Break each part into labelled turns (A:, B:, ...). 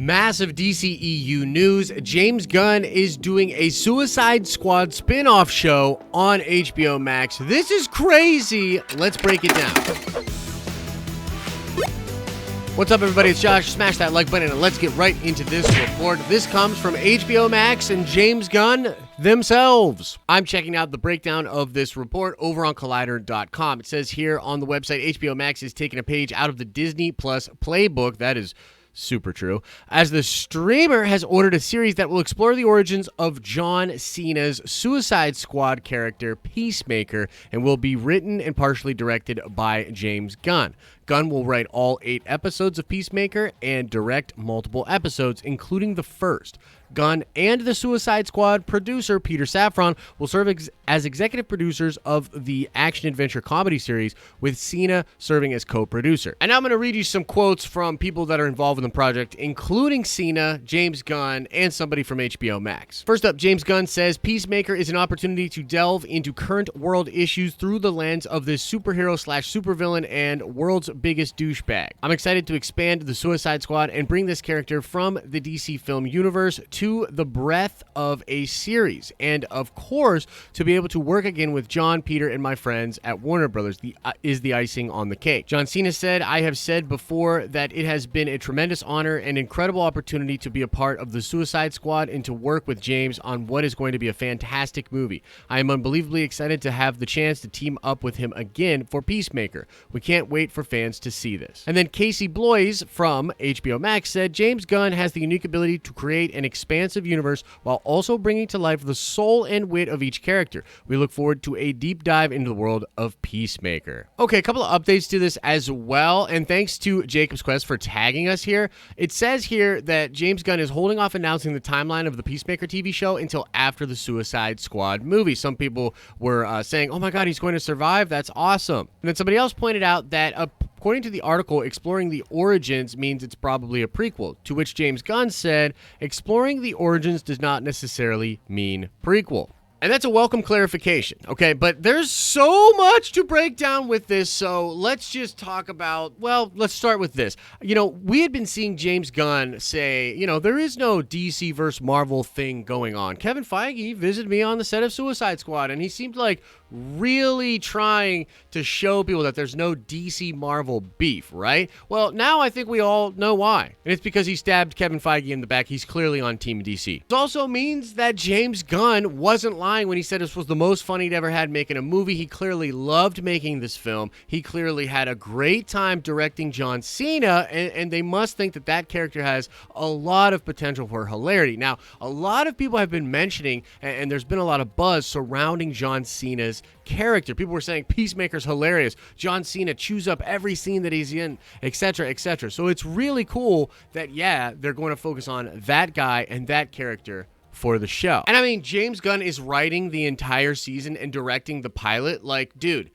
A: Massive DCEU news. James Gunn is doing a Suicide Squad spin-off show on HBO Max. This is crazy. Let's break it down. What's up, everybody? It's Josh. Smash that like button and let's get right into this report. This comes from HBO Max and James Gunn themselves. I'm checking out the breakdown of this report over on Collider.com. It says here on the website, HBO Max is taking a page out of the Disney Plus playbook. That is super true, as the streamer has ordered a series that will explore the origins of John Cena's Suicide Squad character, Peacemaker, and will be written and partially directed by James Gunn. Gunn will write all 8 episodes of Peacemaker and direct multiple episodes, including the first. Gunn and the Suicide Squad producer, Peter Safran, will serve as executive producers of the action-adventure comedy series, with Cena serving as co-producer. And now I'm going to read you some quotes from people that are involved in the project, including Cena, James Gunn, and somebody from HBO Max. First up, James Gunn says, Peacemaker is an opportunity to delve into current world issues through the lens of this superhero/supervillain and world's biggest douchebag. I'm excited to expand the Suicide Squad and bring this character from the DC film universe to the breadth of a series, and of course to be able to work again with John, Peter, and my friends at Warner Brothers is the icing on the cake. John Cena said, I have said before that it has been a tremendous honor and incredible opportunity to be a part of the Suicide Squad and to work with James on what is going to be a fantastic movie. I am unbelievably excited to have the chance to team up with him again for Peacemaker. We can't wait for fans to see this. And then Casey Bloys from HBO Max said, James Gunn has the unique ability to create an expansive universe while also bringing to life the soul and wit of each character. We look forward to a deep dive into the world of Peacemaker. Okay, a couple of updates to this as well, and thanks to Jacob's Quest for tagging us here. It says here that James Gunn is holding off announcing the timeline of the Peacemaker TV show until after the Suicide Squad movie. Some people were saying, oh my god, he's going to survive. That's awesome. And then somebody else pointed out that according to the article, exploring the origins means it's probably a prequel, to which James Gunn said, exploring the origins does not necessarily mean prequel. And that's a welcome clarification, okay? But there's so much to break down with this, so let's just talk about, well, let's start with this. You know, we had been seeing James Gunn say, you know, there is no DC versus Marvel thing going on. Kevin Feige visited me on the set of Suicide Squad, and he seemed like really trying to show people that there's no DC Marvel beef, right? Well, now I think we all know why. And it's because he stabbed Kevin Feige in the back. He's clearly on Team DC. It also means that James Gunn wasn't lying when he said this was the most fun he'd ever had making a movie. He clearly loved making this film. He clearly had a great time directing John Cena, and they must think that that character has a lot of potential for hilarity. Now, a lot of people have been mentioning, and there's been a lot of buzz surrounding John Cena's character. People were saying Peacemaker's hilarious. John Cena chews up every scene that he's in, etc., etc. So it's really cool that, yeah, they're going to focus on that guy and that character for the show. And I mean, James Gunn is writing the entire season and directing the pilot. Like, dude,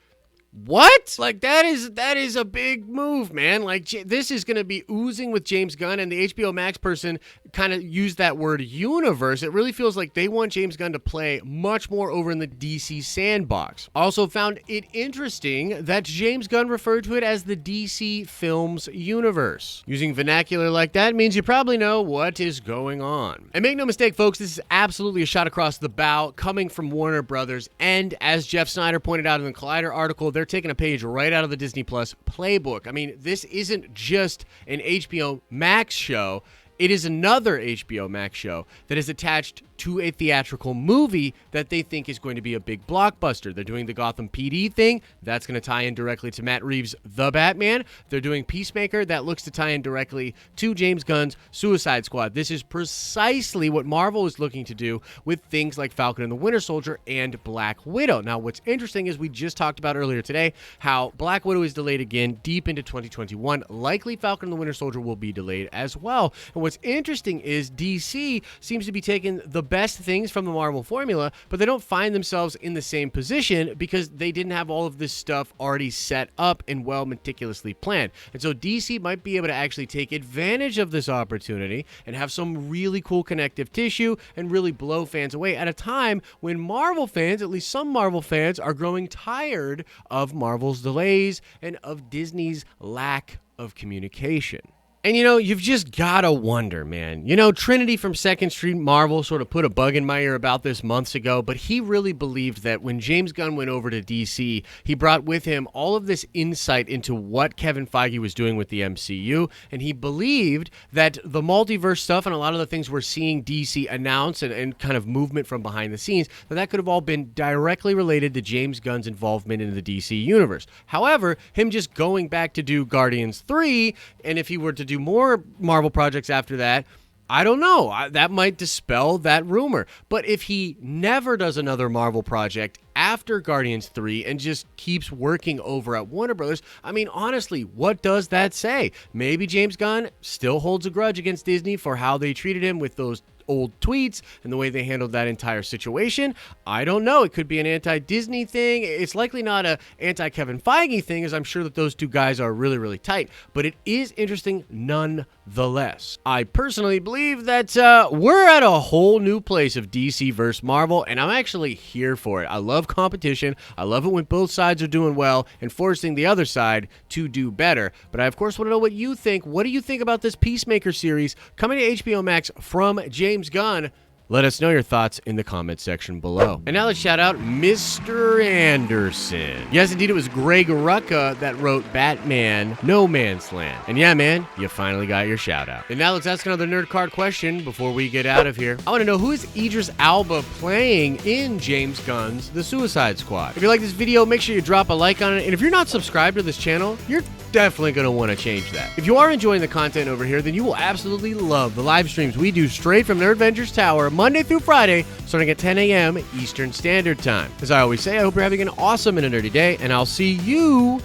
A: what? Like, that is a big move, man. Like, this is going to be oozing with James Gunn, and the HBO Max person kind of used that word universe. It really feels like they want James Gunn to play much more over in the DC sandbox. Also found it interesting that James Gunn referred to it as the DC Films universe. Using vernacular like that means you probably know what is going on. And make no mistake, folks, this is absolutely a shot across the bow coming from Warner Brothers, and as Jeff Snyder pointed out in the Collider article, they're taking a page right out of the Disney Plus playbook. I mean, this isn't just an HBO Max show. It is another HBO Max show that is attached to a theatrical movie that they think is going to be a big blockbuster. They're doing the Gotham PD thing. That's going to tie in directly to Matt Reeves' The Batman. They're doing Peacemaker. That looks to tie in directly to James Gunn's Suicide Squad. This is precisely what Marvel is looking to do with things like Falcon and the Winter Soldier and Black Widow. Now, what's interesting is we just talked about earlier today how Black Widow is delayed again deep into 2021. Likely Falcon and the Winter Soldier will be delayed as well. And what's interesting is DC seems to be taking the best things from the Marvel formula, but they don't find themselves in the same position because they didn't have all of this stuff already set up and well meticulously planned. And so DC might be able to actually take advantage of this opportunity and have some really cool connective tissue and really blow fans away at a time when Marvel fans, at least some Marvel fans, are growing tired of Marvel's delays and of Disney's lack of communication. And you've just gotta wonder, man. Trinity from Second Street Marvel sort of put a bug in my ear about this months ago, but he really believed that when James Gunn went over to DC, he brought with him all of this insight into what Kevin Feige was doing with the MCU, and he believed that the multiverse stuff and a lot of the things we're seeing DC announce and kind of movement from behind the scenes, that could have all been directly related to James Gunn's involvement in the DC universe. However, him just going back to do Guardians 3, and if he were to do more Marvel projects after that, I don't know. That might dispel that rumor. But if he never does another Marvel project after Guardians 3 and just keeps working over at Warner Brothers, I mean, honestly, what does that say? Maybe James Gunn still holds a grudge against Disney for how they treated him with those old tweets and the way they handled that entire situation. I don't know. It could be an anti-Disney thing. It's likely not a anti-Kevin Feige thing, as I'm sure that those two guys are really, really tight. But it is interesting nonetheless. I personally believe that we're at a whole new place of DC versus Marvel, and I'm actually here for it. I love competition. I love it when both sides are doing well and forcing the other side to do better. But I, of course, want to know what you think. What do you think about this Peacemaker series coming to HBO Max from James Gunn? Let us know your thoughts in the comments section below. And now let's shout out Mr. Anderson. Yes, indeed, it was Greg Rucka that wrote Batman No Man's Land. And yeah, man, you finally got your shout out. And now let's ask another nerd card question before we get out of here. I want to know, who is Idris Elba playing in James Gunn's The Suicide Squad? If you like this video, make sure you drop a like on it. And if you're not subscribed to this channel, you're definitely going to want to change that. If you are enjoying the content over here, then you will absolutely love the live streams we do straight from Nerd Vengers Tower Monday through Friday, starting at 10 a.m. Eastern Standard Time. As I always say, I hope you're having an awesome and a nerdy day, and I'll see you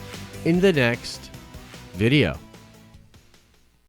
A: in the next video.